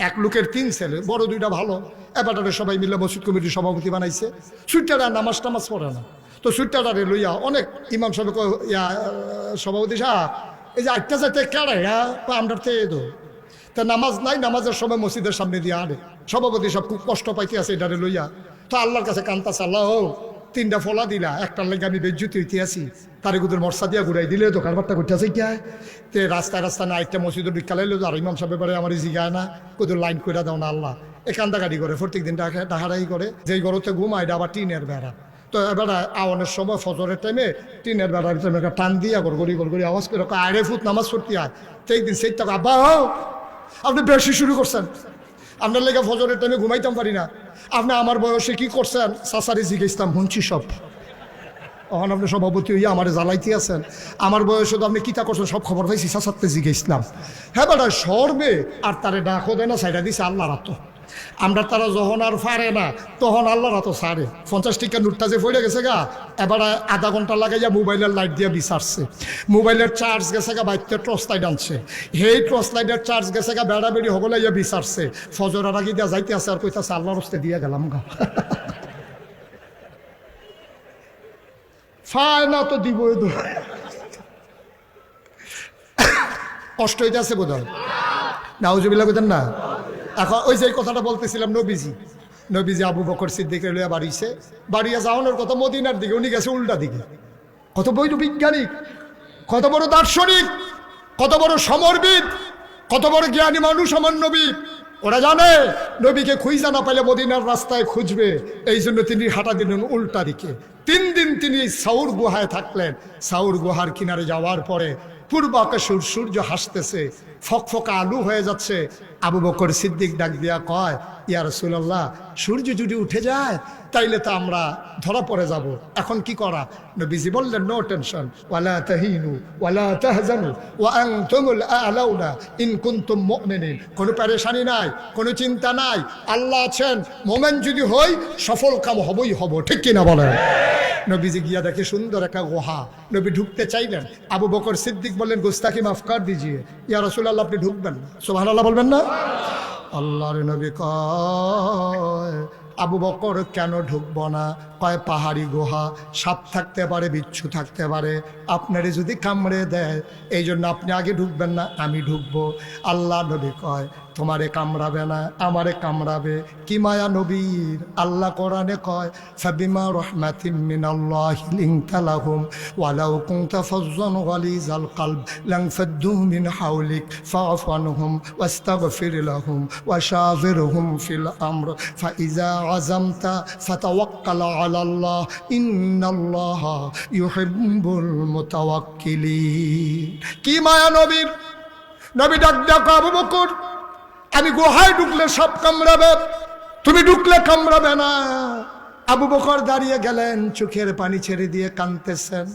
এক লোকের 3 ছেলে, বড় 2টা ভালো, এবারে সবাই মিলে মসজিদ কমিটির সভাপতি বানাইছে। সুইটারা নামাজ টামাজ পড়ে না, তো সুইটারে লইয়া অনেক ইমাম সাহেব সভাপতি সাহেব এই যে 8টা 4টা কেড়ে আমরা দো তা নামাজ নাই, নামাজের সময় মসজিদের সামনে দিয়ে আনে। সভাপতি সব খুব কষ্ট পাইতে আছে এটারে লইয়া, তো আল্লাহর কাছে কান্তাছে, আল্লাহ 3টা ফলা দিলা, একটার লেগে আমি বেজ্জুতি হইতে আছি, তারে গুদের মর্সা দিয়া ঘুরাই দিলে তো কারবারটা করতে আছে কে তে রাস্তায় রাস্তায় না 8টা মসজিদের বিকালাইলো, আর ইমাম সাহেব এবারে আমার জিগায় না কোথাও লাইন করে দাও না আল্লাহ। এ কান্দাকাটি করে প্রত্যেক দিন ডাহারাই করে, যেই গরতে ঘুমায় এটা আবার টিনের বেড়া। তো এবার আওয়ানোর সময় ফজরের টাইমে টিনের বেড়ার টাইমে টান দিয়া গড়গড়ি আওয়াজ করে আড়ে ফুট নামাজ পড়তে হয়। তো একদিন সেই টাকা আব্বা আপনি বেশি শুরু করছেন, আপনার লেগে ফজরের টাইমে ঘুমাইতাম পারি না, আপনি আমার বয়সে কি করছেন সাসারি জিজ্ঞেসতাম শুনছি সব। তখন আপনি সভাপতি হইয়া আমার জ্বালাইতে আছেন, আমার বয়সে তো আপনি কিতা করছেন সব খবর পাইছি সাসাতে জিজ্ঞেসলাম। হ্যাঁ বেটা সরবে আর তারে ডাকো দেয় না, সাইডা দিছে আল্লাহর হাত। আমরা তারা যখন আর পারে না তখন আল্লাহর হাত সারে। 50 টাকা নোটটা যে পড়ে গেছে গা, এবার আধা ঘন্টা লাগাইয়া মোবাইলের লাইট দিয়ে বিচারছে, মোবাইলের চার্জ গেছে গা, বাইতে টর্চ লাইট আনছে, সেই টর্চ লাইটের চার্জ গেছে গা, বেড়া বেড়ি হবলে ইয়া বিচারছে, ফজরের আগে দিয়া যাইতে আছে আর কইতাছে আল্লাহর হস্তে দিয়ে গেলাম গা। ফায় না তো দিব, কষ্ট হইতে আছে বোধ হয়, নাউজুবিল্লাহ কইতেন না। এখন ওই যে কথাটা বলতেছিলাম, নবীজি আবু বকর সিদ্দিকের লইয়া বাড়িছে, বাড়িয়া যাওয়ানোর কথা মদিনার দিকে, উনি গেছে উল্টা দিকে। কত বড় বিজ্ঞানিক, কত বড় দার্শনিক, কত বড় সমরবিদ, কত বড় জ্ঞানী মানুষ আমার নবী। ওরা জানে নবীকে খুঁজা না পাইলে মদিনার রাস্তায় খুঁজবে, এই জন্য তিনি হাঁটা দিলেন উল্টা দিকে। 3 দিন তিনি সাউর গুহায় থাকলেন। সাউর গুহার কিনারে যাওয়ার পরে পূর্ব আকাশের সূর্য হাসতেছে, ফকফকা আলু হয়ে যাচ্ছে। আবু বকর সিদ্দিক ডাক দিয়া কয়, ইয়া রাসূলুল্লাহ, সূর্য যদি উঠে যায় তাইলে তো আমরা ধরা পড়ে যাব, এখন কি করা? নবীজি বললেন, নো টেনশন, ওয়ালা তাহিনু ওয়ালা তাহজানু ওয়া আনতুমুল আ'লাউনা ইন কুনতুম মুমিনিন। কোনো পেরেশানি নাই, কোনো চিন্তা নাই, আল্লাহ আছেন, মোমেন যদি হই সফল কাম হবই হব, ঠিক কিনা বলেন? নবীজি গিয়া দেখে সুন্দর একটা গুহা, নবী ঢুকতে চাইলেন। আবু বকর সিদ্দিক বললেন, গুস্তাকি মাফ কর দিজিয়ে, ইয়া রাসূলুল্লাহ আপনি ঢুকবেন না। সুবহানাল্লাহ বলবেন না? আল্লাহর নবী কয়, আবু বকর কেন ঢুকবো না? কয় পাহাড়ি গুহা, সাপ থাকতে পারে, বিচ্ছু থাকতে পারে, আপনারে যদি কামড়ে দেয় এই জন্য আপনি আগে ঢুকবেন না, আমি ঢুকবো। আল্লাহ নবী কয়, তোমারে কামড়াবে না, আমারে কামড়াবে। কি মায়া নবীর! আল্লাহ কোরআনে কয়, ফাবিমা রাহমাতিম মিনাল্লাহি লিনতা লাহুম ওয়ালাউ কুনতা ফাজ্জান গালিজাল কলব লানফাদ্দু মিন হাওলিক ফাআফু আনহুম ওয়াস্তাগফির লাহুম ওয়াশাবিরহুম ফিল আমর ফাইজা আযামতা ফাতাওয়াক্কাল আলাল্লাহ ইন্নাল্লাহা ইউহিব্বুল মুতাওয়াক্কিলিন। কি মায়া নবীর! নবী ডাক ডাক, আবু বকর আমি গুহায় ঢুকলে সব কামড়াবে, তুমি ঢুকলে কামড়াবে না। আবু বকর দাঁড়িয়ে গেলেন, চোখের পানি ছেড়ে দিয়ে কাঁদতেছেন,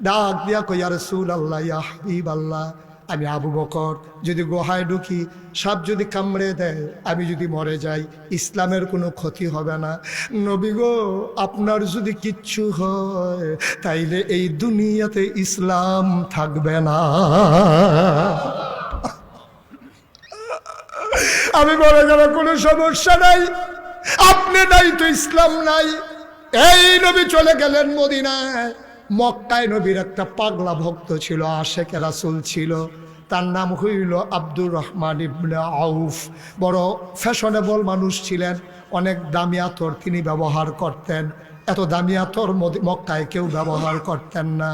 ডাক দিয়া কই, ইয়া রাসূলুল্লাহ, ইয়া হাবিবাল্লাহ, আমি আবু বকর যদি গুহায় ঢুকি, সাপ যদি কামড়ে দেয়, আমি যদি মরে যাই, ইসলামের কোনো ক্ষতি হবে না। নবী গো, আপনার যদি কিচ্ছু হয় তাইলে এই দুনিয়াতে ইসলাম থাকবে না। আমি মরে গেলে কোনো সমস্যা নাই, আপনি নাই তো ইসলাম নাই। এই নবী চলে গেলেন মদিনায়। মক্কায় নবীর একটা পাগলা ভক্ত ছিল, আশেকে রাসূল ছিল, তার নাম হইল আব্দুর রহমান ইবনে আউফ। বড় ফ্যাশনেবল মানুষ ছিলেন, অনেক দামি আতর তিনি ব্যবহার করতেন। এত দামি আতর মক্কায় কেউ ব্যবহার করতেন না।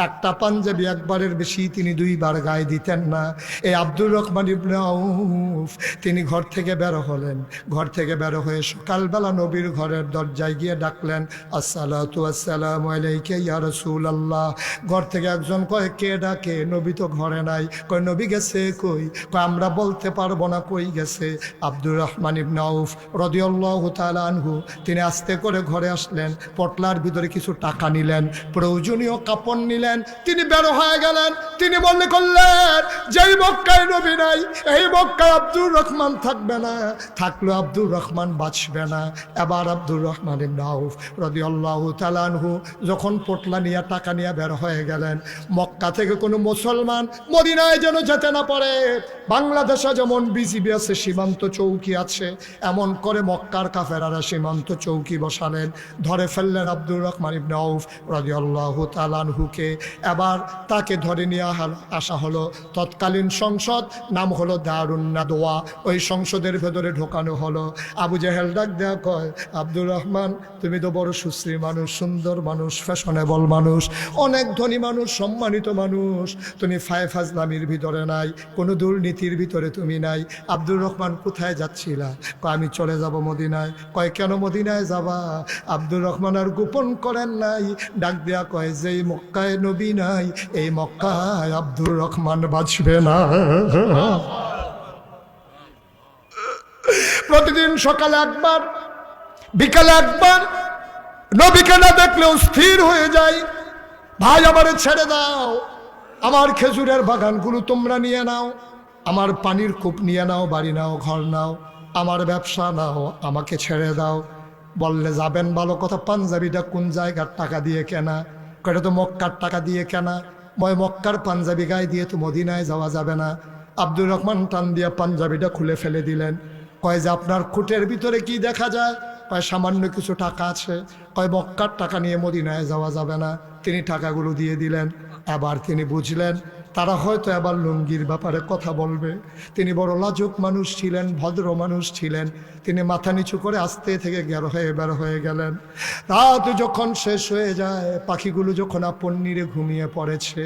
একটা পাঞ্জাবি একবারের বেশি তিনি 2 বার গায়ে দিতেন না। এই আব্দুর রহমান ইবনে আউফ তিনি ঘর থেকে বের হলেন। ঘর থেকে বের হয়ে সকালবেলা নবীর ঘরের দরজায় গিয়ে ডাকলেন, আসসালাতু আসসালামু আলাইকা ইয়া রাসূলুল্লাহ। ঘর থেকে একজন কয়, কে ডাকে? নবী তো ঘরে নাই। কয়, নবী গেছে কই? কয়, আমরা বলতে পারবো না কই গেছে। আব্দুর রহমান ইবনে আউফ রাদিয়াল্লাহু তাআলা আনহু তিনি আস্তে করে ঘরে আসলেন, পটলার ভিতরে কিছু টাকা নিলেন, প্রয়োজনীয় কাপড় নিলেন, তিনি বের হয়ে গেলেন। তিনি মনে করলেন যেই মক্কায় নবী নাই, এই মক্কায় আব্দুর রহমান থাকবে না, থাকলো আব্দুর রহমান বাঁচবে না। এবার আব্দুর রহমান ইবনে আউফ রাদিয়াল্লাহু তাআলা আনহু যখন পটলা নিয়ে টাকা নিয়ে বের হয়ে গেলেন, মক্কা থেকে কোনো মুসলমান মদিনায় যেন যেতে না পারে। বাংলাদেশে যেমন বিজিবি আছে, সীমান্ত চৌকি আছে, এমন করে মক্কার কাফেরারা সীমান্ত চৌকি বসালেন। ধরে ফেললেন আব্দুর রহমান ইবনে আউফ রাদিয়াল্লাহু তাআলা আনহুকে। এবার তাকে ধরে নিয়ে আসা হলো তৎকালীন সংসদ, নাম হলো দারুন নাদওয়া। ওই সংসদের ভেতরে ঢোকানো হলো। আবু জেহেল ডাক দেয়া কয়, আব্দুর রহমান তুমি তো বড় সুশ্রী মানুষ, সুন্দর মানুষ, ফ্যাশনেবল মানুষ, অনেক ধনী মানুষ, সম্মানিত মানুষ, তুমি ফাজলামির ভিতরে নাই, কোনো দুর্নীতির ভিতরে তুমি নাই। আব্দুর রহমান কোথায় যাচ্ছিলা? কয় আমি চলে যাব মদিনায়। কয় কেন মদিনায় যাবা? আব্দুর রহমান আর গোপন করেন নাই, ডাক দেয়া কয় যেই মক্কায় নবী নাই, এই মক্কায় আব্দুর রহমান বাঁচবে না। প্রতিদিন সকালে একবার, বিকালে একবার নবীকে না দেখলেও স্থির হয়ে যায়। ভাই আমারে ছেড়ে দাও, আমার খেজুরের বাগানগুলো তোমরা নিয়ে নাও, আমার পানির কূপ নিয়ে নাও, বাড়ি নাও, ঘর নাও, আমার ব্যবসা নাও, আমাকে ছেড়ে দাও। বললে যাবেন ভালো কথা, পাঞ্জাবিটা কোন জায়গার টাকা দিয়ে কেনা? কয়টা তো মক্কার টাকা দিয়ে কেনা, মক্কার পাঞ্জাবি গায়ে দিয়ে তো মদিনায় যাওয়া যাবে না। আব্দুর রহমান টান দিয়া পাঞ্জাবিটা খুলে ফেলে দিলেন। কয় যে আপনার খুঁটের ভিতরে কি দেখা যায়? কয় সামান্য কিছু টাকা আছে। কয় মক্কার টাকা নিয়ে মদিনায় যাওয়া যাবে না। তিনি টাকাগুলো দিয়ে দিলেন। আবার তিনি বুঝলেন তারা হয়তো আবার লুঙ্গির ব্যাপারে কথা বলবে। তিনি বড় লাজুক মানুষ ছিলেন, ভদ্র মানুষ ছিলেন। তিনি মাথা নিচু করে আস্তে থেকে বের হয়ে গেলেন। রাত যখন শেষ হয়ে যায়, পাখিগুলো যখন আপন নিরে ঘুমিয়ে পড়েছে,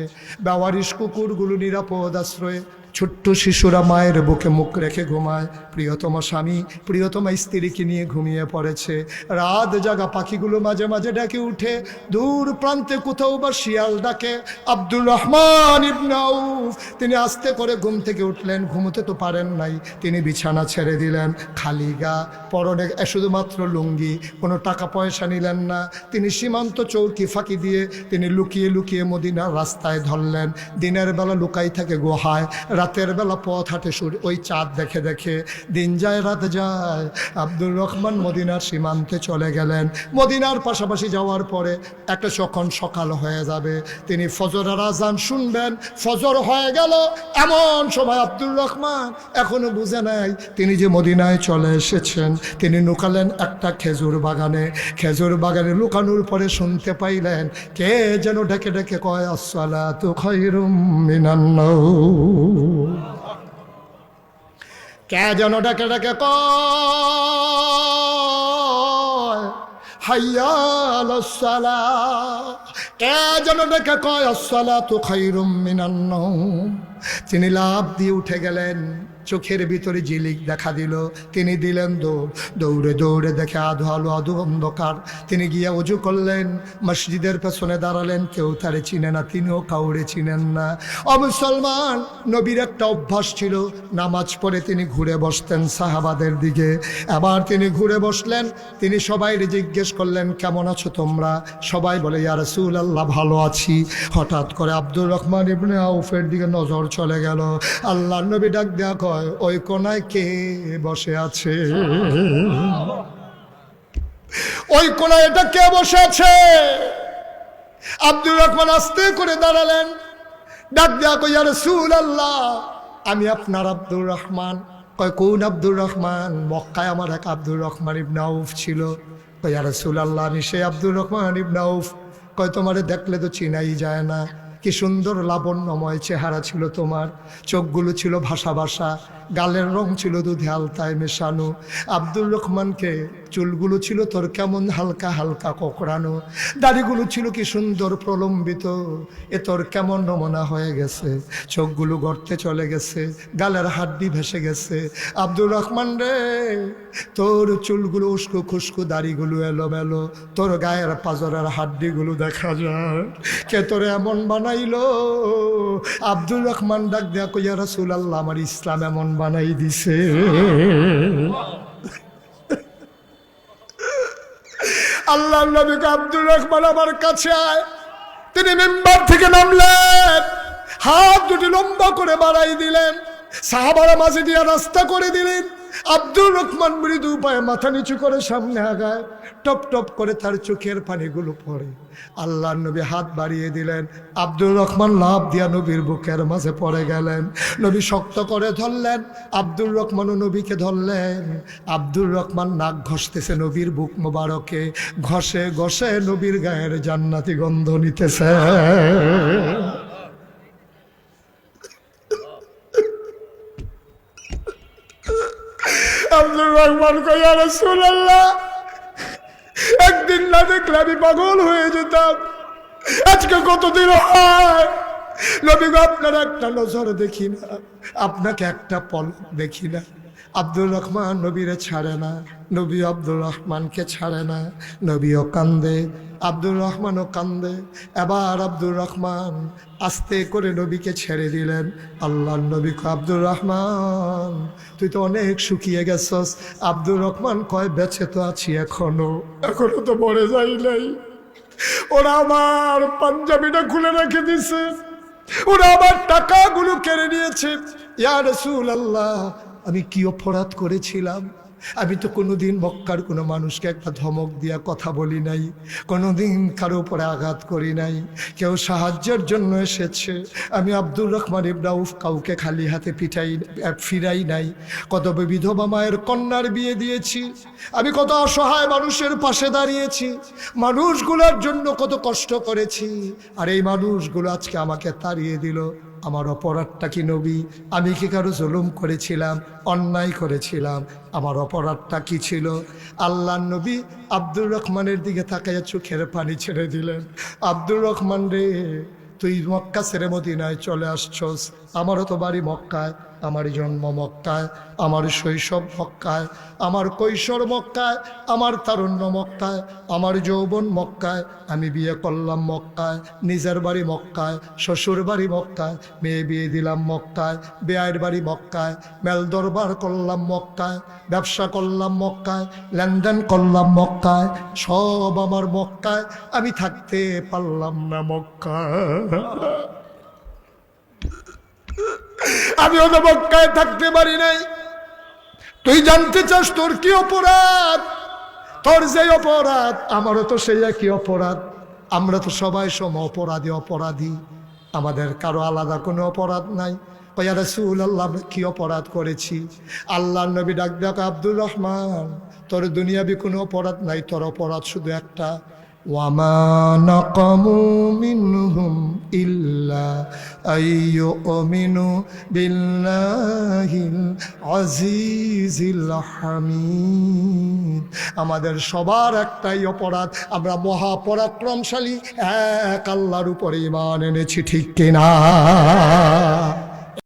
বেওয়ারিশ কুকুরগুলো নিরাপদ আশ্রয়ে, ছোট্ট শিশুরা মায়ের বুকে মুখ রেখে ঘুমায়, প্রিয়তমা স্বামী প্রিয়তমা স্ত্রীকে নিয়ে ঘুমিয়ে পড়েছে। রাত জাগা পাখিগুলো মাঝে মাঝে ডেকে উঠে, দূর প্রান্তে কোথাও বা শিয়াল ডাকে। আব্দুর রহমান ইবনে আউফ তিনি আস্তে করে ঘুম থেকে উঠলেন। ঘুমোতে তো পারেন নাই, তিনি বিছানা ছেড়ে দিলেন, খালি গা, পরনে শুধুমাত্র লুঙ্গি, কোনো টাকা পয়সা নিলেন না। তিনি সীমান্ত চৌকি ফাঁকি দিয়ে তিনি লুকিয়ে লুকিয়ে মদিনার রাস্তায় ধরলেন। দিনের বেলা লুকাই থাকে গুহায়, রাতের বেলা পথ হাঁটে ওই চাঁদ দেখে দেখে। দিন যায় রাত যায়, আব্দুর রহমান মদিনার সীমান্তে চলে গেলেন। মদিনার পাশাপাশি যাওয়ার পরে একটা যখন সকাল হয়ে যাবে, তিনি ফজরের আজান শুনবেন। ফজর হয়ে গেল, এমন সময় আব্দুর রহমান এখনো বুঝে নাই তিনি যে মদিনায় চলে এসেছেন। তিনি লুকালেন একটা খেজুর বাগানে। খেজুর বাগানে লুকানোর পরে শুনতে পাইলেন কে যেন ডেকে ডেকে কয়, আসসালাতু খায়রুম মিনান নাওম। কে যেন ডেকে ডেকে কয় হাইয়া আলাস সালাহ। কে যেন ডেকে কয় আসসালাতু খায়রুম মিনান নাওম। তিনি লাফ দিয়ে উঠে গেলেন। চোখের ভিতরে ঝিলিক দেখা দিল। তিনি দিলেন দৌড়। দৌড়ে দৌড়ে দেখে আধো আলো আধো অন্ধকার। তিনি গিয়ে উজু করলেন, মসজিদের পেছনে দাঁড়ালেন। কেউ তারে চিনে না, তিনিও কাউরে চিনেন না। মুসলমান নবীর একটা অভ্যাস ছিল, নামাজ পড়ে তিনি ঘুরে বসতেন সাহাবাদের দিকে। আবার তিনি ঘুরে বসলেন। তিনি সবাইকে জিজ্ঞেস করলেন, কেমন আছো তোমরা? সবাই বলে, ইয়া রাসূলুল্লাহ ভালো আছি। হঠাৎ করে আব্দুর রহমান ইবনে আউফের দিকে নজর চলে গেল। আল্লাহর নবী ডাক দেয়া কয়, ওই কোনায় কে বসে আছে? ওই কোনায় এটা কে বসে আছে? আব্দুর রহমান আস্তে করে দাঁড়ালেন, ডাক দেয়া কয়, ইয়া রাসূলুল্লাহ আমি আপনার আব্দুর রহমান। কয় কোন আব্দুর রহমান? মক্কায় আমার এক আব্দুর রহমান ইবনে আউফ ছিল। কয় ইয়া রাসূলুল্লাহ আমি সেই আব্দুর রহমান ইবনে আউফ। কয় তোমারে দেখলে তো চিনাই যায় না, কি সুন্দর লাবণ্যময় চেহারা ছিল তোমার, চোখগুলো ছিল ভাসা ভাসা, গালের রং ছিল দুধে আলতায় মেশানো। আব্দুর রহমানকে চুলগুলো ছিল তোর কেমন হালকা হালকা কোকড়ানো, দাড়িগুলো ছিল কি সুন্দর প্রলম্বিত, এ তোর কেমন নমুনা হয়ে গেছে, চোখগুলো গর্তে চলে গেছে, গালের হাড্ডি ভেসে গেছে। আব্দুর রহমান রে, তোর চুলগুলো উস্কো খুস্কো, দাড়িগুলো এলোমেলো, তোর গায়ের পাজরের হাড্ডিগুলো দেখা যায়, কে তোরে এমন বানাইলো? আব্দুর রহমান ডাক দেয়া কই, ইয়া রাসূলুল্লাহ আমার ইসলাম এমন বানাই দিছে। আল্লাহ আল্লাহর নবীকে আব্দুর রহমান আমার কাছে আয়। তিনি মিম্বার থেকে নামলেন, হাত দুটি লম্বা করে বাড়াই দিলেন, সাহাবারা মাঝে দিয়ে রাস্তা করে দিলেন। আব্দুর রহমান মৃদু পায়ে মাথা নিচু করে সামনে আগায়, টপ টপ করে তার চোখের পানিগুলো পড়ে। আল্লাহর নবী হাত বাড়িয়ে দিলেন, আব্দুর রহমান লাফ দিয়া নবীর বুকের মাঝে পড়ে গেলেন। নবী শক্ত করে ধরলেন, আব্দুর রহমানও নবীকে ধরলেন। আব্দুর রহমান নাক ঘষতেছে নবীর বুক মোবারকে, ঘষে ঘষে নবীর গায়ের জান্নাতি গন্ধ নিতেছে। আব্দুর রহমান কই, ইয়া রাসূলুল্লাহ, একদিন না দেখলে আমি পাগল হয়ে যেতাম, আজকে কতদিন হয় নবী গো আপনার একটা নজর দেখি না, আপনাকে একটা পলক দেখি না। আব্দুর রহমান নবীরে ছাড়ে না, নবী আব্দুর রহমানকে ছাড়ে না। নবীও কান্দে, আব্দুর রহমানও কান্দে। এবার আব্দুর রহমান আস্তে করে নবীকে ছেড়ে দিলেন। আল্লাহর নবী কয়, আব্দুর রহমান তুই তো অনেক শুকিয়ে গেছস। আব্দুর রহমান কয়, বেঁচে তো আছি এখনো তো মরে যাই নাই। ওরা আমার পাঞ্জাবিটা খুলে রেখে দিছে, ওরা আমার টাকাগুলো কেড়ে নিয়েছে। ইয়া রাসূলুল্লাহ, আমি কি অপরাধ করেছিলাম? আমি তো কোনোদিন মক্কার কোনো মানুষকে একটা ধমক দিয়া কথা বলি নাই, কোনোদিন কারো উপরে আঘাত করি নাই। কেউ সাহায্যের জন্য এসেছে, আমি আব্দুর রহমান ইবনে আউফ কাউকে খালি হাতে ফিরাই নাই। কত বিধবা মায়ের কন্যার বিয়ে দিয়েছি, আমি কত অসহায় মানুষের পাশে দাঁড়িয়েছি, মানুষগুলোর জন্য কত কষ্ট করেছি। আর এই মানুষগুলো আজকে আমাকে তাড়িয়ে দিল। আমার অপরাধটা কি নবী? আমি কি কারো জুলুম করেছিলাম, অন্যায় করেছিলাম? আমার অপরাধটা কি ছিল? আল্লাহর নবী আব্দুর রহমানের দিকে তাকাইয়া চোখের পানি ছেড়ে দিলেন। আব্দুর রহমান রে, তুই মক্কা ছেড়ে মদিনায় চলে আসছস, আমারও তো বাড়ি মক্কায়, আমার জন্ম মক্কায়, আমার শৈশব মক্কায়, আমার কৈশোর মক্কায়, আমার তারুণ্য মক্কায়, আমার যৌবন মক্কায়, আমি বিয়ে করলাম মক্কায়, নিজের বাড়ি মক্কায়, শ্বশুর বাড়ি মক্কায়, মেয়ে বিয়ে দিলাম মক্কায়, বেয়াইয়ের বাড়ি মক্কায়, মেল দরবার করলাম মক্কায়, ব্যবসা করলাম মক্কায়, লেনদেন করলাম মক্কায়, সব আমার মক্কায়, আমি থাকতে পারলাম না মক্কায়। আমিও তো মক্কায় থাকতে পারি নাই। তুই জানতে চাস তোর কি অপরাধ? তোর যে অপরাধ আমারও তো সেই একই অপরাধ। আমরা তো সবাই অপরাধী, আমাদের কারো আলাদা কোনো অপরাধ নাই। ইয়া রাসূলুল্লাহ, আমরা কি অপরাধ করেছি? আল্লাহর নবী ডাক ডাক, আব্দুর রহমান তোর দুনিয়াবি কোনো অপরাধ নাই, তোর অপরাধ শুধু একটা। ওয়ামা নাকামু মিনহুম ইল্লা আইয়ুমিনু বিল্লাহিল আজিজিল হামিদ। আমাদের সবার একটাই অপরাধ, আমরা মহাপরাক্রমশালী এক আল্লাহর উপরে ঈমান এনেছি, ঠিক কিনা?